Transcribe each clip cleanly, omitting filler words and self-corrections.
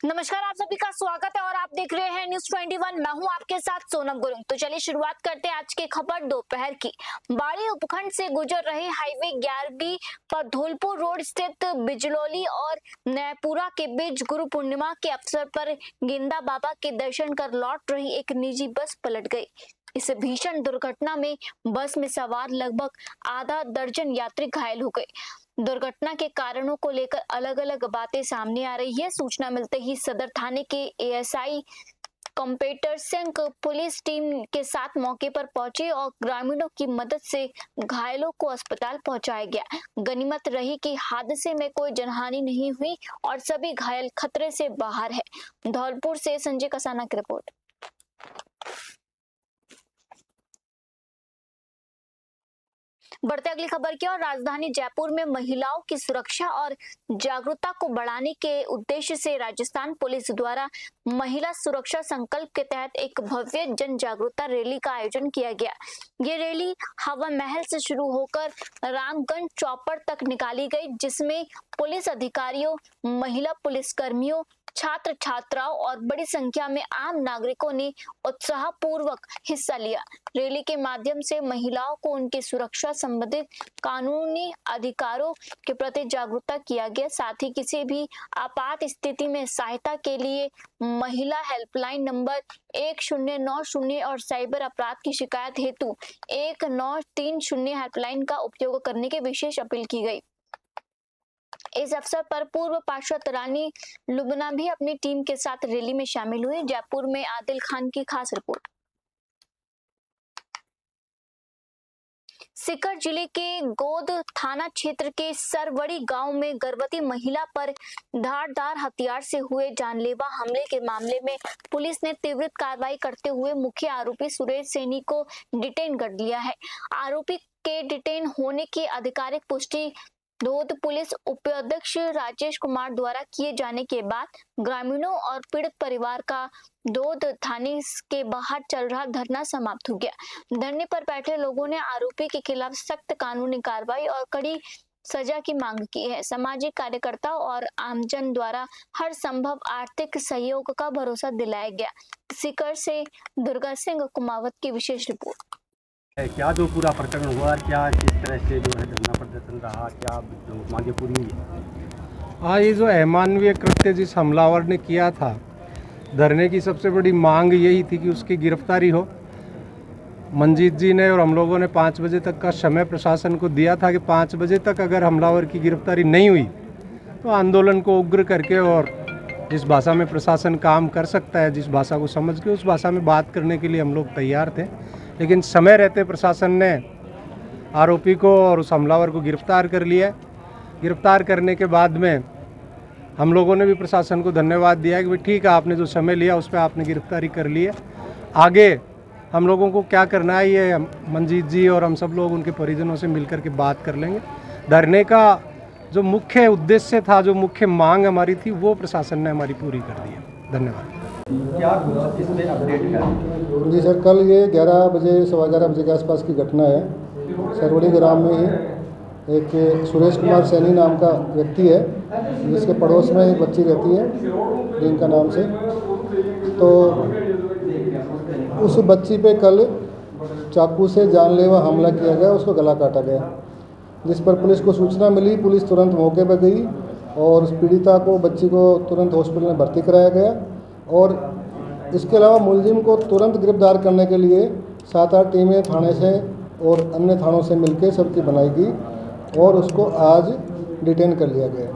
नमस्कार, आप सभी का स्वागत है और आप देख रहे हैं न्यूज 21। मैं हूं आपके साथ सोनम गुरुंग। तो चलिए शुरुआत करते हैं आज की खबर दोपहर की। बाड़ी उपखंड से गुजर रहे हाईवे 11 पर धौलपुर रोड स्थित बिजलौली और नैपुरा के बीच गुरु पूर्णिमा के अवसर पर गेंदा बाबा के दर्शन कर लौट रही एक निजी बस पलट गई। इस भीषण दुर्घटना में बस में सवार लगभग आधा दर्जन यात्री घायल हो गए। दुर्घटना के कारणों को लेकर अलग अलग बातें सामने आ रही है। सूचना मिलते ही सदर थाने के एएसआई कंपेटर सिंह पुलिस टीम के साथ मौके पर पहुंचे और ग्रामीणों की मदद से घायलों को अस्पताल पहुंचाया गया। गनीमत रही कि हादसे में कोई जनहानि नहीं हुई और सभी घायल खतरे से बाहर है। धौलपुर से संजय कसाना की रिपोर्ट। बढ़ते अगली खबर की ओर। राजधानी जयपुर में महिलाओं की सुरक्षा और जागरूकता को बढ़ाने के उद्देश्य से राजस्थान पुलिस द्वारा महिला सुरक्षा संकल्प के तहत एक भव्य जन जागरूकता रैली का आयोजन किया गया। ये रैली हवा महल से शुरू होकर रामगंज चौपड़ तक निकाली गई, जिसमें पुलिस अधिकारियों, महिला पुलिसकर्मियों, छात्र छात्राओं और बड़ी संख्या में आम नागरिकों ने उत्साहपूर्वक हिस्सा लिया। रैली के माध्यम से महिलाओं को उनकी सुरक्षा संबंधित कानूनी अधिकारों के प्रति जागरूकता किया गया। साथ ही किसी भी आपात स्थिति में सहायता के लिए महिला हेल्पलाइन नंबर 1090 और साइबर अपराध की शिकायत हेतु 1930 हेल्पलाइन का उपयोग करने की विशेष अपील की गई। इस अवसर पर पूर्व पार्षद रानी लुबना भी अपनी टीम के साथ रैली में शामिल हुई। जयपुर में आदिल खान की खास रिपोर्ट। सीकर जिले के गोद थाना क्षेत्र के सरवड़ी गांव में गर्भवती महिला पर धारदार हथियार से हुए जानलेवा हमले के मामले में पुलिस ने तीव्र कार्रवाई करते हुए मुख्य आरोपी सुरेश सैनी को डिटेन कर लिया है। आरोपी के डिटेन होने की आधिकारिक पुष्टि धौद पुलिस उपाध्यक्ष राजेश कुमार द्वारा किए जाने के बाद ग्रामीणों और पीड़ित परिवार का धौद थाने के बाहर चल रहा धरना समाप्त हो गया। धरने पर बैठे लोगों ने आरोपी के खिलाफ सख्त कानूनी कार्रवाई और कड़ी सजा की मांग की है। सामाजिक कार्यकर्ताओं और आमजन द्वारा हर संभव आर्थिक सहयोग का भरोसा दिलाया गया। सीकर से दुर्गा सिंह कुमावत की विशेष रिपोर्ट। क्या जो पूरा प्रकरण हुआ, क्या किस तरह से जो है धरना प्रदर्शन रहा, क्या जो मांगे पूरी हुई है? हाँ, ये जो अमानवीय कृत्य जिस हमलावर ने किया था, धरने की सबसे बड़ी मांग यही थी कि उसकी गिरफ्तारी हो। मंजीत जी ने और हम लोगों ने 5 बजे तक का समय प्रशासन को दिया था कि 5 बजे तक अगर हमलावर की गिरफ्तारी नहीं हुई तो आंदोलन को उग्र करके और जिस भाषा में प्रशासन काम कर सकता है, जिस भाषा को समझ के उस भाषा में बात करने के लिए हम लोग तैयार थे। लेकिन समय रहते प्रशासन ने आरोपी को और उस हमलावर को गिरफ्तार कर लिया। गिरफ्तार करने के बाद में हम लोगों ने भी प्रशासन को धन्यवाद दिया कि भाई ठीक है, आपने जो समय लिया उस पर आपने गिरफ्तारी कर ली है। आगे हम लोगों को क्या करना है, ये मंजीत जी और हम सब लोग उनके परिजनों से मिलकर के बात कर लेंगे। धरने का जो मुख्य उद्देश्य था, जो मुख्य मांग हमारी थी, वो प्रशासन ने हमारी पूरी कर दी है। धन्यवाद। क्या कुछ इसमें अपडेट है? जी सर, कल ये 11 बजे, 11:15 बजे के आसपास की घटना है। सरवड़ी ग्राम में ही एक सुरेश कुमार सैनी नाम का व्यक्ति है, जिसके पड़ोस में एक बच्ची रहती है प्रियंका नाम से। तो उस बच्ची पे कल चाकू से जानलेवा हमला किया गया, उसको गला काटा गया। जिस पर पुलिस को सूचना मिली, पुलिस तुरंत मौके पर गई और उस पीड़िता को, बच्ची को तुरंत हॉस्पिटल में भर्ती कराया गया। और इसके अलावा मुलजिम को तुरंत गिरफ्तार करने के लिए 7-8 टीमें थाने से और अन्य थानों से मिलकर सबकी बनाई गई और उसको आज डिटेन कर लिया गया।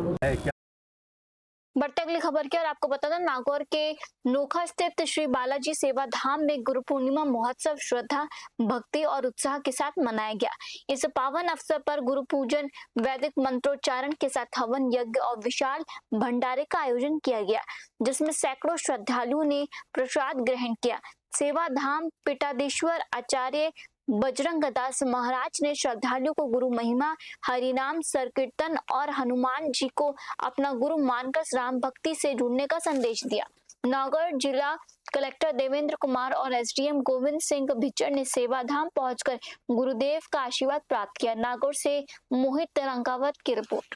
बढ़ते अगली खबर की और आपको बता दें, नागौर के नोखा स्थित श्री बालाजी सेवा धाम में गुरु पूर्णिमा महोत्सव श्रद्धा, भक्ति और उत्साह के साथ मनाया गया। इस पावन अवसर पर गुरु पूजन, वैदिक मंत्रोच्चारण के साथ हवन यज्ञ और विशाल भंडारे का आयोजन किया गया, जिसमें सैकड़ों श्रद्धालुओं ने प्रसाद ग्रहण किया। सेवा धाम पीठाधीश्वर आचार्य बजरंग दास महाराज ने श्रद्धालुओं को गुरु महिमा, हरिनाम, संकीर्तन और हनुमान जी को अपना गुरु मानकर राम भक्ति से जुड़ने का संदेश दिया। नागौर जिला कलेक्टर देवेंद्र कुमार और एसडीएम गोविंद सिंह भिचर ने सेवाधाम पहुंचकर गुरुदेव का आशीर्वाद प्राप्त किया। नागौर से मोहित रंगावत की रिपोर्ट।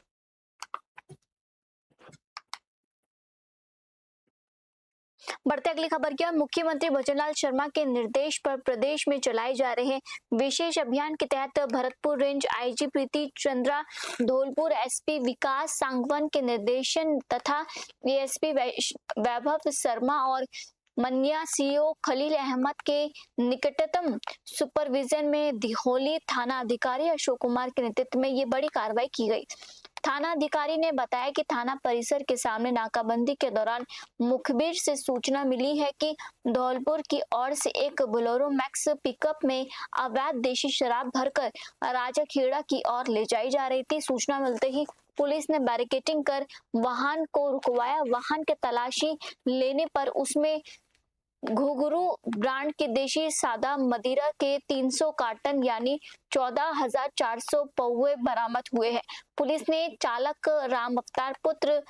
बढ़ते अगली खबर की ओर। मुख्यमंत्री भजनलाल शर्मा के निर्देश पर प्रदेश में चलाए जा रहे विशेष अभियान के तहत भरतपुर रेंज आईजी प्रीति चंद्रा, धौलपुर एसपी विकास सांगवान के निर्देशन तथा एएसपी वैभव शर्मा और मनिया सीओ खलील अहमद के निकटतम सुपरविजन में दिहोली थाना अधिकारी अशोक कुमार के नेतृत्व में ये बड़ी कार्रवाई की गई। थाना अधिकारी ने बताया कि थाना परिसर के सामने नाकाबंदी के दौरान मुखबिर से सूचना मिली है कि धौलपुर की ओर से एक बोलेरो मैक्स पिकअप में अवैध देशी शराब भरकर राजाखेड़ा की ओर ले जाई जा रही थी। सूचना मिलते ही पुलिस ने बैरिकेडिंग कर वाहन को रुकवाया। वाहन के तलाशी लेने पर उसमें घुघरू ब्रांड के देशी सादा मदिरा के 300 कार्टन यानी 14,400 पौवे बरामद हुए हैं। पुलिस ने चालक राम अवतार पुत्र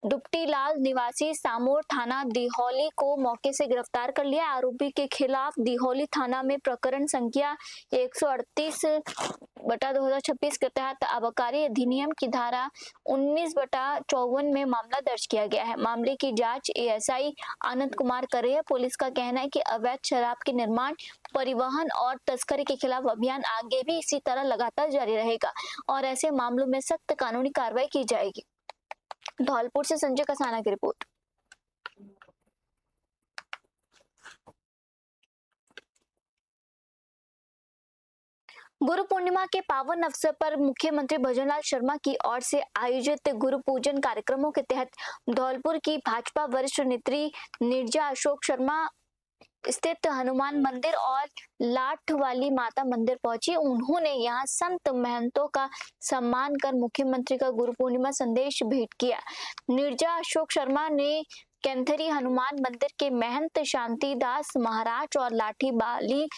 दुपटीलाल निवासी सामोर थाना दिहोली को मौके से गिरफ्तार कर लिया। आरोपी के खिलाफ दिहोली थाना में प्रकरण संख्या 138/2026 के तहत आबकारी अधिनियम की धारा 19/54 में मामला दर्ज किया गया है। मामले की जांच एएसआई आनंद कुमार कर रहे हैं। पुलिस का कहना है कि अवैध शराब के निर्माण, परिवहन और तस्करी के खिलाफ अभियान आगे भी इसी तरह लगातार जारी रहेगा और ऐसे मामलों में सख्त कानूनी कार्रवाई की जाएगी। धौलपुर से संजय कसाना की रिपोर्ट। गुरु पूर्णिमा के पावन अवसर पर मुख्यमंत्री भजनलाल शर्मा की ओर से आयोजित गुरु पूजन कार्यक्रमों के तहत धौलपुर की भाजपा वरिष्ठ नेत्री नीरजा अशोक शर्मा स्थित हनुमान मंदिर और लाठ वाली माता मंदिर पहुंची। उन्होंने यहां संत महंतों का सम्मान कर मुख्यमंत्री का गुरु पूर्णिमा संदेश भेंट किया। नीरजा अशोक शर्मा ने कैंथरी हनुमान मंदिर के महंत शांतिदास महाराज और लाठी वाली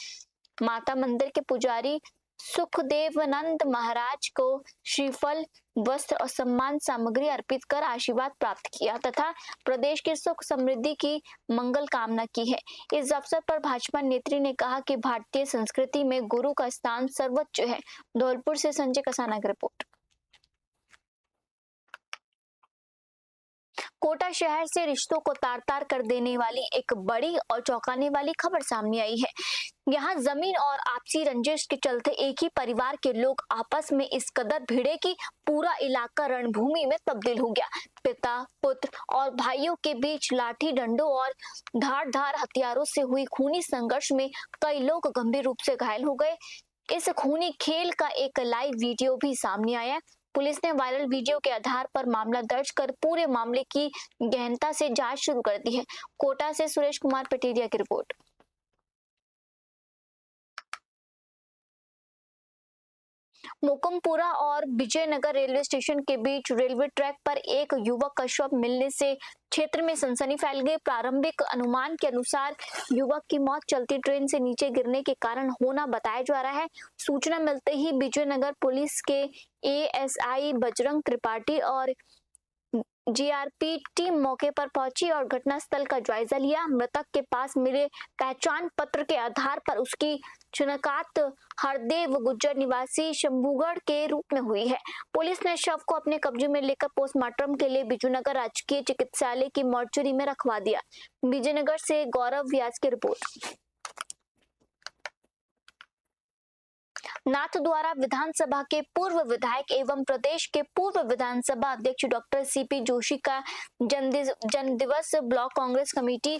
माता मंदिर के पुजारी सुखदेवानंद महाराज को श्रीफल, वस्त्र और सम्मान सामग्री अर्पित कर आशीर्वाद प्राप्त किया तथा प्रदेश की सुख समृद्धि की मंगल कामना की है। इस अवसर पर भाजपा नेत्री ने कहा कि भारतीय संस्कृति में गुरु का स्थान सर्वोच्च है। धौलपुर से संजय कसाना की रिपोर्ट। कोटा शहर से रिश्तों को तार-तार कर देने वाली एक बड़ी और चौंकाने वाली खबर सामने आई है। यहाँ जमीन और आपसी रंजिश के चलते एक ही परिवार के लोग आपस में इस कदर भिड़े कि पूरा इलाका रणभूमि में तब्दील हो गया। पिता, पुत्र और भाइयों के बीच लाठी डंडों और धारदार हथियारों से हुई खूनी संघर्ष में कई लोग गंभीर रूप से घायल हो गए। इस खूनी खेल का एक लाइव वीडियो भी सामने आया। पुलिस ने वायरल वीडियो के आधार पर मामला दर्ज कर पूरे मामले की गहनता से जांच शुरू कर दी है। कोटा से सुरेश कुमार पटेरिया की रिपोर्ट। मोकमपुरा और विजयनगर रेलवे स्टेशन के बीच रेलवे ट्रैक पर एक युवक का शव मिलने से क्षेत्र में सनसनी फैल गई। प्रारंभिक अनुमान के अनुसार युवक की मौत चलती ट्रेन से नीचे गिरने के कारण होना बताया जा रहा है। सूचना मिलते ही विजयनगर पुलिस के एएसआई बजरंग त्रिपाठी और जीआरपी टीम मौके पर पहुंची और घटनास्थल का जायजा लिया। मृतक के पास मिले पहचान पत्र के आधार पर उसकी शिनाख्त हरदेव गुज्जर निवासी शंभूगढ़ के रूप में हुई है। पुलिस ने शव को अपने कब्जे में लेकर पोस्टमार्टम के लिए विजयनगर राजकीय चिकित्सालय की मोर्चरी में रखवा दिया। विजयनगर से गौरव व्यास की रिपोर्ट। नाथद्वारा विधानसभा के पूर्व विधायक एवं प्रदेश के पूर्व विधानसभा अध्यक्ष डॉक्टर सीपी जोशी का जन्मदिवस ब्लॉक कांग्रेस कमेटी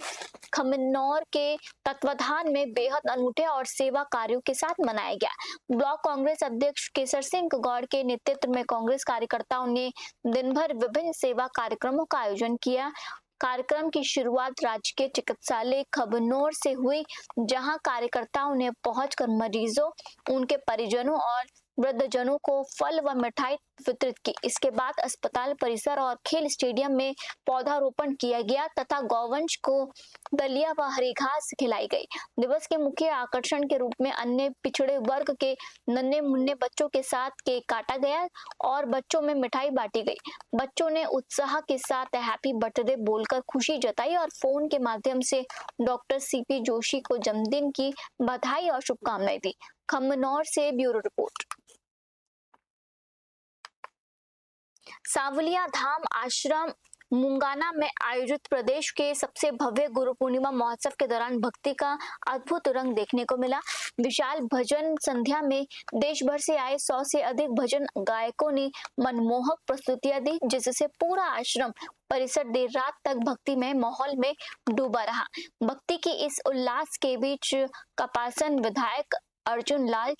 खमनौर के तत्वाधान में बेहद अनूठे और सेवा कार्यों के साथ मनाया गया। ब्लॉक कांग्रेस अध्यक्ष केसर सिंह गौड़ के नेतृत्व में कांग्रेस कार्यकर्ताओं ने दिन भर विभिन्न सेवा कार्यक्रमों का आयोजन किया। कार्यक्रम की शुरुआत राजकीय चिकित्सालय खबनौर से हुई, जहां कार्यकर्ताओं ने पहुंचकर मरीजों, उनके परिजनों और वृद्धजनों को फल व मिठाई वितरित की। इसके बाद अस्पताल परिसर और खेल स्टेडियम में पौधारोपण किया गया तथा गौवंश को दलिया व हरी घास खिलाई गई। दिवस के मुख्य आकर्षण के रूप में अन्य पिछड़े वर्ग के नन्हे मुन्ने बच्चों के साथ केक काटा गया और बच्चों में मिठाई बांटी गई। बच्चों ने उत्साह के साथ हैप्पी बर्थडे बोलकर खुशी जताई और फोन के माध्यम से डॉक्टर सीपी जोशी को जन्मदिन की बधाई और शुभकामनाएं दी। खमनौर से ब्यूरो रिपोर्ट। सावलिया धाम आश्रम मुंगाना में आयोजित प्रदेश के सबसे भव्य गुरु पूर्णिमा महोत्सव के दौरान भक्ति का अद्भुत रंग देखने को मिला। विशाल भजन संध्या में देश भर से आए 100 से अधिक भजन गायकों ने मनमोहक प्रस्तुतियां दी, जिससे पूरा आश्रम परिसर देर रात तक भक्तिमय माहौल में डूबा रहा। भक्ति की इस उल्लास के बीच कपासन विधायक अर्जुन लाल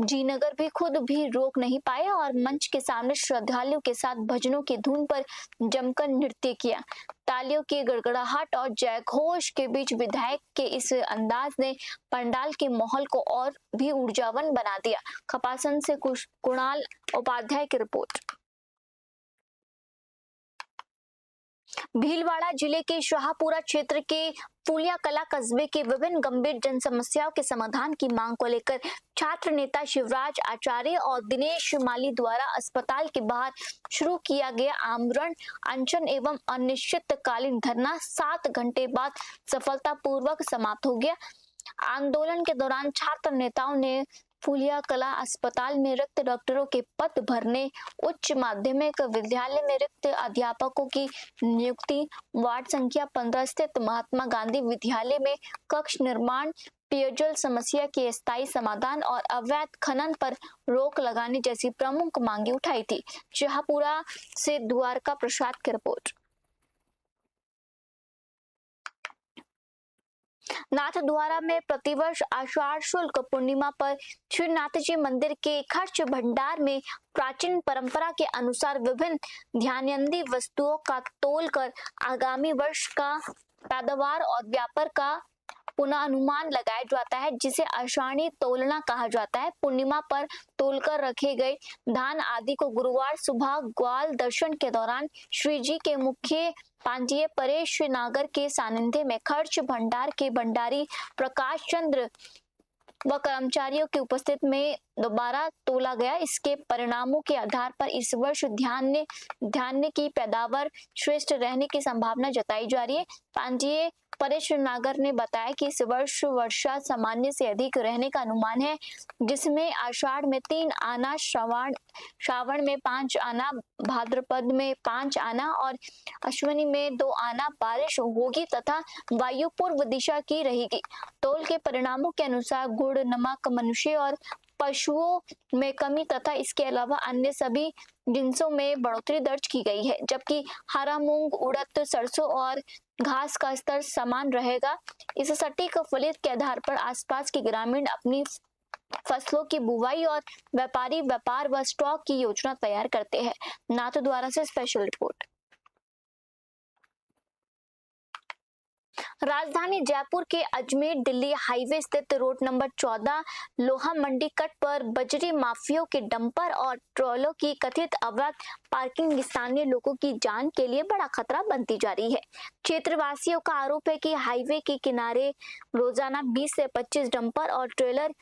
जीनगर भी खुद भी रोक नहीं पाए और मंच के सामने श्रद्धालुओं के साथ भजनों की धुन पर जमकर नृत्य किया। तालियों की गड़गड़ाहट और जयघोष के बीच विधायक के इस अंदाज ने पंडाल के माहौल को और भी ऊर्जावान बना दिया। कपासन से कुणाल उपाध्याय की रिपोर्ट। भीलवाड़ा जिले के शाहपुरा क्षेत्र के फूलिया कला कस्बे के विभिन्न गंभीर जन समस्याओं के समाधान की मांग को लेकर छात्र नेता शिवराज आचार्य और दिनेश माली द्वारा अस्पताल के बाहर शुरू किया गया आमरण अनशन एवं अनिश्चितकालीन धरना 7 घंटे बाद सफलतापूर्वक समाप्त हो गया। आंदोलन के दौरान छात्र नेताओं ने फूलिया कला अस्पताल में रिक्त डॉक्टरों के पद भरने, उच्च माध्यमिक विद्यालय में रिक्त अध्यापकों की नियुक्ति, वार्ड संख्या 15 स्थित महात्मा गांधी विद्यालय में कक्ष निर्माण, पेयजल समस्या के स्थायी समाधान और अवैध खनन पर रोक लगाने जैसी प्रमुख मांगे उठाई थी। शाहपुरा से द्वारका प्रसाद की रिपोर्ट। नाथद्वारा में प्रतिवर्ष आषाढ़ शुक्ल पूर्णिमा पर श्री नाथ जी मंदिर के खर्च भंडार में प्राचीन परंपरा के अनुसार विभिन्न ध्यानयंदी वस्तुओं का तोल कर आगामी वर्ष का पैदावार और व्यापार का पुनः अनुमान लगाया जाता है, जिसे आषाढ़ी तोलना कहा जाता है। पूर्णिमा पर तोलकर रखे गए धान आदि को गुरुवार सुबह ग्वाल दर्शन के दौरान श्री जी के मुख्य पांजीय परेश नागर के सानिध्य में खर्च भंडार के भंडारी प्रकाश चंद्र व कर्मचारियों की उपस्थिति में दोबारा तोला गया। इसके परिणामों के आधार पर इस वर्ष धान्य की पैदावार श्रेष्ठ रहने की संभावना जताई जा रही है। पांजीय परेश नागर ने बताया कि इस वर्ष वर्षा सामान्य से अधिक रहने का अनुमान है, जिसमें आषाढ़ में 3 आना, श्रावण में 5 आना, भाद्रपद में 5 आना और अश्विनी में 2 आना बारिश होगी तथा वायु पूर्व दिशा की रहेगी। तौल के परिणामों के अनुसार गुड़, नमक, मनुष्य और पशुओं में कमी तथा इसके अलावा अन्य सभी जिंसों में बढ़ोतरी दर्ज की गई है, जबकि हरा मूंग, उड़द, सरसों और घास का स्तर समान रहेगा। इस सटीक फलित के आधार पर आसपास के ग्रामीण अपनी फसलों की बुवाई और व्यापारी व्यापार व स्टॉक की योजना तैयार करते हैं। नाथद्वारा से स्पेशल रिपोर्ट। राजधानी जयपुर के अजमेर दिल्ली हाईवे स्थित रोड नंबर 14 लोहा मंडी कट पर बजरी माफियों के डंपर और ट्रॉलों की कथित अवैध पार्किंग स्थानीय लोगों की जान के लिए बड़ा खतरा बनती जा रही है। क्षेत्रवासियों का आरोप है कि हाईवे के किनारे रोजाना 20 से 25 डंपर और ट्रेलर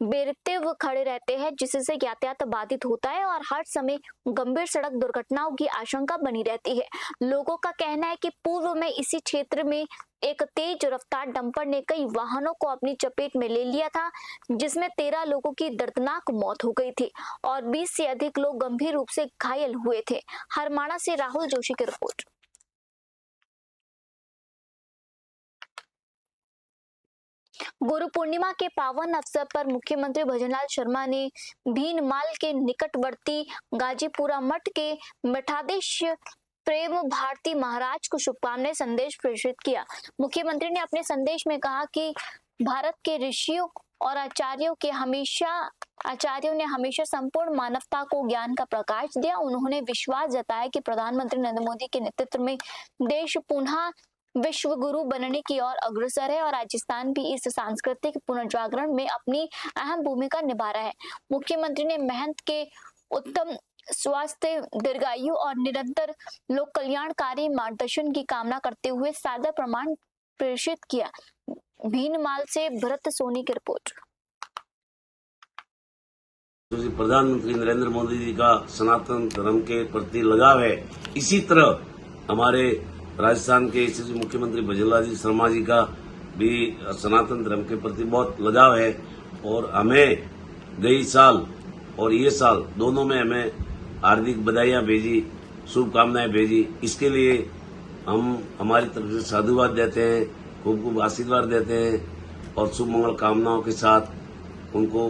बेरतिव खड़े रहते हैं, जिससे यातायात बाधित होता है और हर समय गंभीर सड़क दुर्घटनाओं की आशंका बनी रहती है। लोगों का कहना है कि पूर्व में इसी क्षेत्र में एक तेज रफ्तार डंपर ने कई वाहनों को अपनी चपेट में ले लिया था, जिसमें 13 लोगों की दर्दनाक मौत हो गई थी और 20 से अधिक लोग गंभीर रूप से घायल हुए थे। हरमाणा से राहुल जोशी की रिपोर्ट। गुरु पूर्णिमा के पावन अवसर पर मुख्यमंत्री भजनलाल शर्मा ने भीनमाल के निकटवर्ती गाजीपुरा मठ के मठाधीश प्रेम भारती महाराज को शुभकामनाएं संदेश प्रेषित किया। मुख्यमंत्री ने अपने संदेश में कहा कि भारत के ऋषियों और आचार्यों ने हमेशा संपूर्ण मानवता को ज्ञान का प्रकाश दिया। उन्होंने विश्वास जताया कि प्रधानमंत्री नरेंद्र मोदी के नेतृत्व में देश पुनः विश्व गुरु बनने की ओर अग्रसर है और राजस्थान भी इस सांस्कृतिक पुनर्जागरण में अपनी अहम भूमिका निभा रहा है। मुख्यमंत्री ने महंत के उत्तम स्वास्थ्य, दीर्घायु और निरंतर लोक कल्याणकारी मार्गदर्शन की कामना करते हुए सादर प्रमाण प्रेषित किया। भीनमाल से भरत सोनी की रिपोर्ट। प्रधानमंत्री नरेंद्र मोदी जी का सनातन धर्म के प्रति लगाव है, इसी तरह हमारे राजस्थान के यशस्वी मुख्यमंत्री भजनलाल जी शर्मा जी का भी सनातन धर्म के प्रति बहुत लगाव है और हमें गई साल और ये साल दोनों में हमें हार्दिक बधाइयां भेजी शुभकामनाएं भेजी। इसके लिए हम हमारी तरफ से साधुवाद देते हैं, खूब खूब आशीर्वाद देते हैं और शुभ मंगल कामनाओं के साथ उनको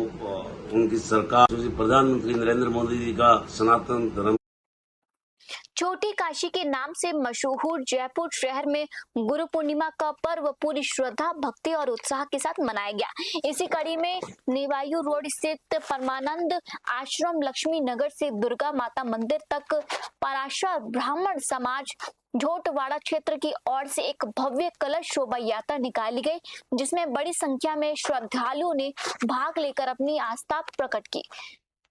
उनकी सरकार, प्रधानमंत्री नरेंद्र मोदी जी का सनातन धर्म छोटी काशी के नाम से मशहूर जयपुर शहर में गुरु पूर्णिमा का पर्व पूरी श्रद्धा, भक्ति और उत्साह के साथ मनाया गया। इसी कड़ी में निवायु रोड स्थित परमानंद आश्रम लक्ष्मी नगर से दुर्गा माता मंदिर तक पराशर ब्राह्मण समाज झोटवाड़ा क्षेत्र की ओर से एक भव्य कलश शोभा यात्रा निकाली गई, जिसमें बड़ी संख्या में श्रद्धालुओं ने भाग लेकर अपनी आस्था प्रकट की।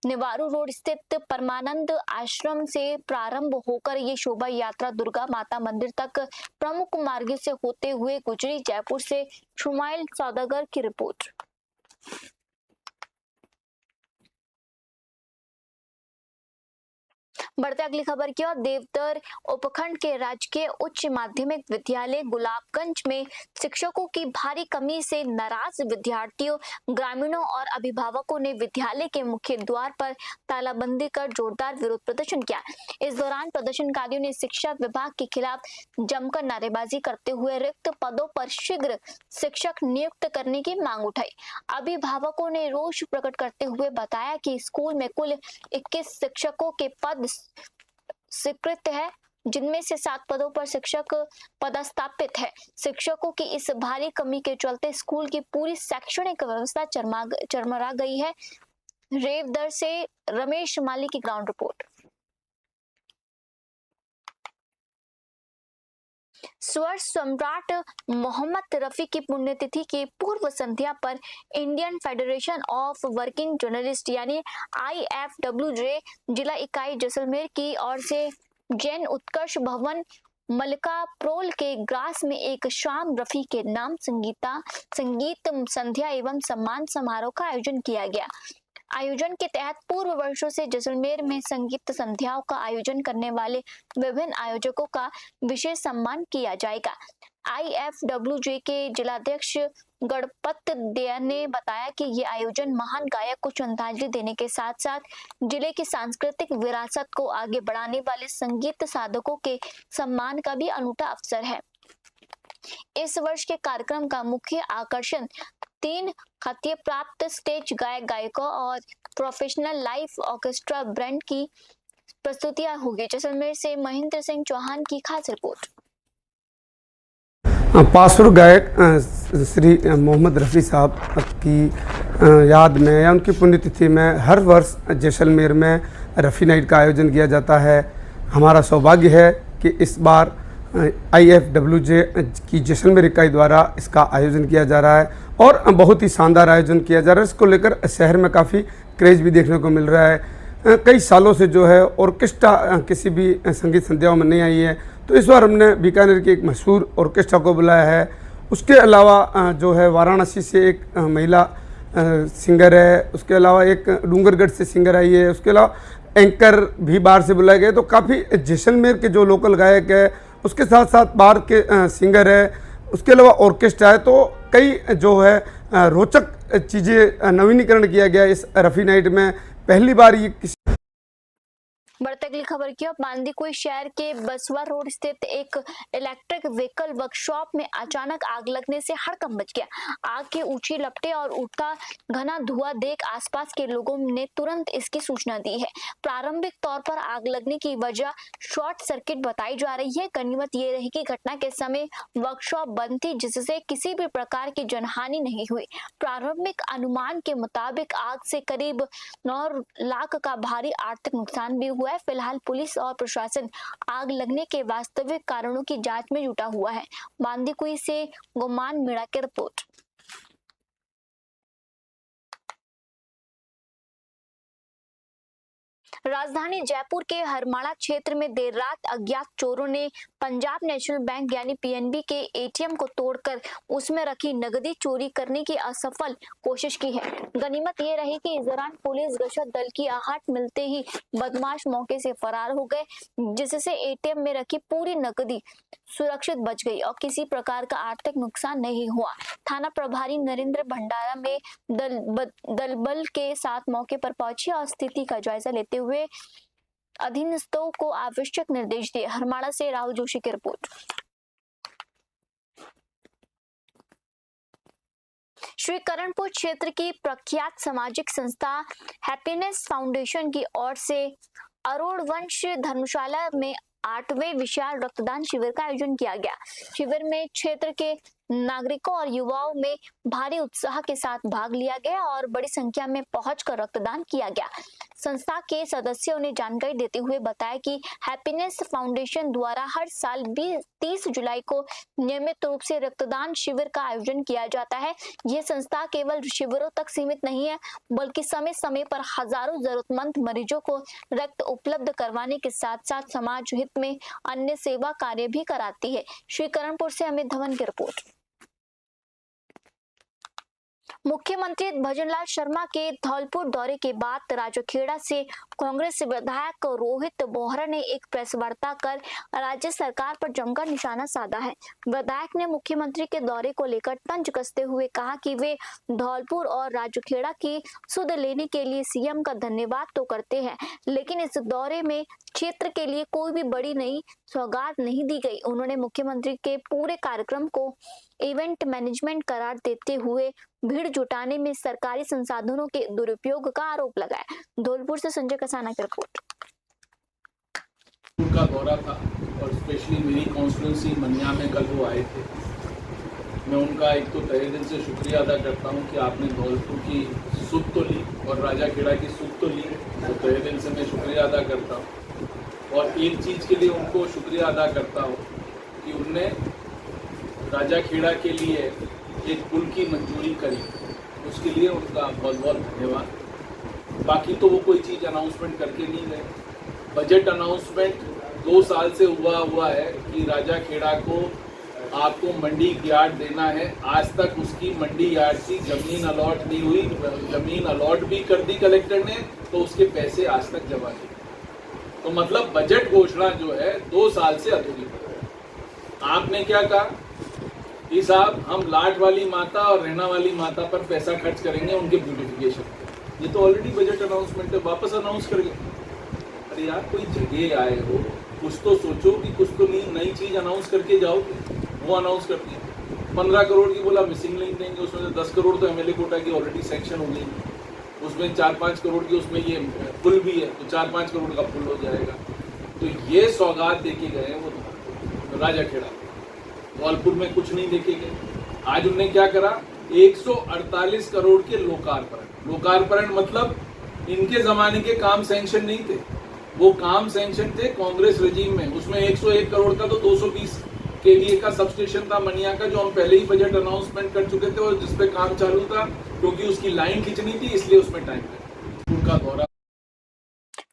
निवारू रोड स्थित परमानंद आश्रम से प्रारंभ होकर ये शोभा यात्रा दुर्गा माता मंदिर तक प्रमुख मार्ग से होते हुए गुजरी। जयपुर से शुमाइल सौदागर की रिपोर्ट। बढ़ते अगली खबर की ओर। देवतर उपखंड के राजकीय उच्च माध्यमिक विद्यालय गुलाबगंज में शिक्षकों की भारी कमी से नाराज विद्यार्थियों, ग्रामीणों और अभिभावकों ने विद्यालय के मुख्य द्वार पर तालाबंदी कर जोरदार विरोध प्रदर्शन किया। इस दौरान प्रदर्शनकारियों ने शिक्षा विभाग के खिलाफ जमकर नारेबाजी करते हुए रिक्त पदों पर शीघ्र शिक्षक नियुक्त करने की मांग उठाई। अभिभावकों ने रोष प्रकट करते हुए बताया कि स्कूल में कुल 21 शिक्षकों के पद स्वीकृत है, जिनमें से 7 पदों पर शिक्षक पदस्थापित है। शिक्षकों की इस भारी कमी के चलते स्कूल की पूरी शैक्षणिक व्यवस्था चरमरा गई है। रेवदर से रमेश माली की ग्राउंड रिपोर्ट। स्वर सम्राट मोहम्मद रफी की पुण्यतिथि की पूर्व संध्या पर Indian federation of working journalist यानी IFWJ जिला इकाई जैसलमेर की ओर से जैन उत्कर्ष भवन मलका प्रोल के ग्रास में एक शाम रफी के नाम संगीत संध्या एवं सम्मान समारोह का आयोजन किया गया। आयोजन के तहत पूर्व वर्षों से जैसलमेर में संगीत संध्याओं का आयोजन करने वाले विभिन्न आयोजकों का विशेष सम्मान किया जाएगा। IFWJ के जिलाध्यक्ष गणपत दया ने बताया कि ये आयोजन महान गायक को श्रद्धांजलि देने के साथ साथ जिले की सांस्कृतिक विरासत को आगे बढ़ाने वाले संगीत साधकों के सम्मान का भी अनूठा अवसर है। इस वर्ष के कार्यक्रम का मुख्य आकर्षण 3 खतीय प्राप्त स्टेज गायक गायकों और प्रोफेशनल लाइव ऑर्केस्ट्रा बैंड की प्रस्तुतियां होगी। जैसलमेर से महेंद्र सिंह चौहान की खास रिपोर्ट। पासुर गायक श्री मोहम्मद रफ़ी साहब की याद में या उनकी पुण्यतिथि में हर वर्ष जैसलमेर में रफ़ी नाइट का आयोजन किया जाता है। हमारा सौभाग्य है कि इस बार IFWJ की जैसलमेर इकाई द्वारा इसका आयोजन किया जा रहा है और बहुत ही शानदार आयोजन किया जा रहा है। इसको लेकर शहर में काफ़ी क्रेज भी देखने को मिल रहा है। कई सालों से जो है ऑर्केस्ट्रा किसी भी संगीत संध्याओं में नहीं आई है, तो इस बार हमने बीकानेर की एक मशहूर ऑर्केस्ट्रा को बुलाया है। उसके अलावा जो है वाराणसी से एक महिला सिंगर है, उसके अलावा एक डूंगरगढ़ से सिंगर आई है, उसके अलावा एंकर भी बाहर से बुलाए गए। तो काफ़ी जैसलमेर के जो लोकल गायक है उसके साथ साथ बाहर के सिंगर है, उसके अलावा ऑर्केस्ट्रा है। तो कई जो है रोचक चीज़ें नवीनीकरण किया गया इस रफ़ी नाइट में। पहली बार ये किसी बढ़ते अगली खबर की ओर। बांदीकुई शहर के बसवा रोड स्थित एक इलेक्ट्रिक व्हीकल वर्कशॉप में अचानक आग लगने से हड़कंप मच गया। आग की ऊंची लपटें और उठता घना धुआं देख आसपास के लोगों ने तुरंत इसकी सूचना दी है। प्रारंभिक तौर पर आग लगने की वजह शॉर्ट सर्किट बताई जा रही है। गनीमत ये रही कि घटना के समय वर्कशॉप बंद थी, जिससे किसी भी प्रकार की जनहानि नहीं हुई। प्रारंभिक अनुमान के मुताबिक आग से करीब 9 लाख का भारी आर्थिक नुकसान भी हुआ है। फिलहाल पुलिस और प्रशासन आग लगने के वास्तविक कारणों की जांच में जुटा हुआ है। बांदीकुई से गुमान मीणा की रिपोर्ट। राजधानी जयपुर के हरमाड़ा क्षेत्र में देर रात अज्ञात चोरों ने पंजाब नेशनल बैंक यानी PNB के ATM को तोड़कर उसमें रखी नकदी चोरी करने की असफल कोशिश की है। गनीमत ये रही कि इस दौरान पुलिस गश्त दल की आहट मिलते ही बदमाश मौके से फरार हो गए, जिससे ATM में रखी पूरी नकदी सुरक्षित बच गई और किसी प्रकार का आर्थिक नुकसान नहीं हुआ। थाना प्रभारी नरेंद्र भंडारा में दल बल के साथ मौके पर पहुंचे और स्थिति का जायजा लेते हुए अधीनस्थों को आवश्यक निर्देश दिए। हरमाड़ा से राहुल जोशी की रिपोर्ट। श्री करणपुर क्षेत्र की प्रख्यात सामाजिक संस्था हैप्पीनेस फाउंडेशन की ओर से अरोड़ वंश धर्मशाला में 8वें विशाल रक्तदान शिविर का आयोजन किया गया। शिविर में क्षेत्र के नागरिकों और युवाओं में भारी उत्साह के साथ भाग लिया गया और बड़ी संख्या में पहुंचकर रक्तदान किया गया। संस्था के सदस्यों ने जानकारी देते हुए बताया कि हैप्पीनेस फाउंडेशन द्वारा हर साल 30 जुलाई को नियमित रूप से रक्तदान शिविर का आयोजन किया जाता है। यह संस्था केवल शिविरों तक सीमित नहीं है, बल्कि समय समय पर हजारों जरूरतमंद मरीजों को रक्त उपलब्ध करवाने के साथ साथ समाज हित में अन्य सेवा कार्य भी कराती है। श्री करणपुर से अमित धवन की रिपोर्ट। मुख्यमंत्री भजनलाल शर्मा के धौलपुर दौरे के बाद राजोखेड़ा से कांग्रेस विधायक रोहित बोहरा ने एक प्रेस वार्ता कर राज्य सरकार पर जमकर निशाना साधा है। विधायक ने मुख्यमंत्री के दौरे को लेकर तंज कसते हुए कहा कि वे धौलपुर और राजोखेड़ा की सुध लेने के लिए सीएम का धन्यवाद तो करते हैं, लेकिन इस दौरे में क्षेत्र के लिए कोई भी बड़ी नई सौगात नहीं दी गई। उन्होंने मुख्यमंत्री के पूरे कार्यक्रम को इवेंट मैनेजमेंट करार देते हुए भीड़ जुटाने में सरकारी संसाधनों के दुरुपयोग का आरोप लगाया। धौलपुर से संजय कसाना की रिपोर्ट। उनका दौरा था और स्पेशली मेरी कॉन्स्टिट्यूंसी मनिया में कल वो आए थे। मैं उनका एक तो तहे दिल से शुक्रिया अदा करता हूं कि आपने धौलपुर की सुध तो ली और राजाखेड़ा की सुध तो ली, तो तहे दिल से मैं शुक्रिया अदा करता हूं। और एक चीज़ के लिए उनको शुक्रिया अदा करता हूं कि उनने राजाखेड़ा के लिए एक पुल की मंजूरी करी, उसके लिए उनका बहुत बहुत धन्यवाद। बाकी तो वो कोई चीज़ अनाउंसमेंट करके नहीं गए। बजट अनाउंसमेंट 2 साल से हुआ है कि राजाखेड़ा को आपको मंडी यार्ड देना है। आज तक उसकी मंडी यार्ड की जमीन अलॉट नहीं हुई। जमीन अलॉट भी कर दी कलेक्टर ने, तो उसके पैसे आज तक जमा नहीं। तो मतलब बजट घोषणा जो है 2 साल से अधूरी है। आपने क्या कहा कि साहब हम लाट वाली माता और रहना वाली माता पर पैसा खर्च करेंगे उनके ब्यूटिफिकेशन। ये तो ऑलरेडी बजट अनाउंसमेंट है, वापस अनाउंस कर गए। अरे यार कोई जगह आए हो, कुछ तो सोचो कि कुछ तो नई चीज़ अनाउंस करके जाओगे। वो अनाउंस कर दी 15 करोड़ की, बोला मिसिंग लिंक देंगे, उसमें से 10 करोड़ तो एमएलए कोटा की ऑलरेडी सैंक्शन हो गई, उसमें 4-5 करोड़ की उसमें ये पुल भी है, तो 4-5 करोड़ का पुल हो जाएगा। तो ये सौगात देके गए वो राजाखेड़ा, धौलपुर में कुछ नहीं देखे गए। आज उन्होंने क्या करा, 148 करोड़ के लोकार्पण मतलब इनके जमाने के काम सैंक्शन नहीं थे, वो काम सैंक्शन थे कांग्रेस रेजिम में। उसमें 101 करोड़ का तो 220 के लिए का सबस्टेशन था मनिया का, जो हम पहले ही बजट अनाउंसमेंट कर चुके थे और जिसपे काम चालू था, क्योंकि उसकी लाइन खींचनी थी इसलिए उसमें टाइम लगा। उनका दौरा।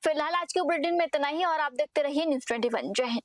फिलहाल आज के बुलेटिन में इतना ही और आप देखते रहिए न्यूज़ 21। जय हिंद।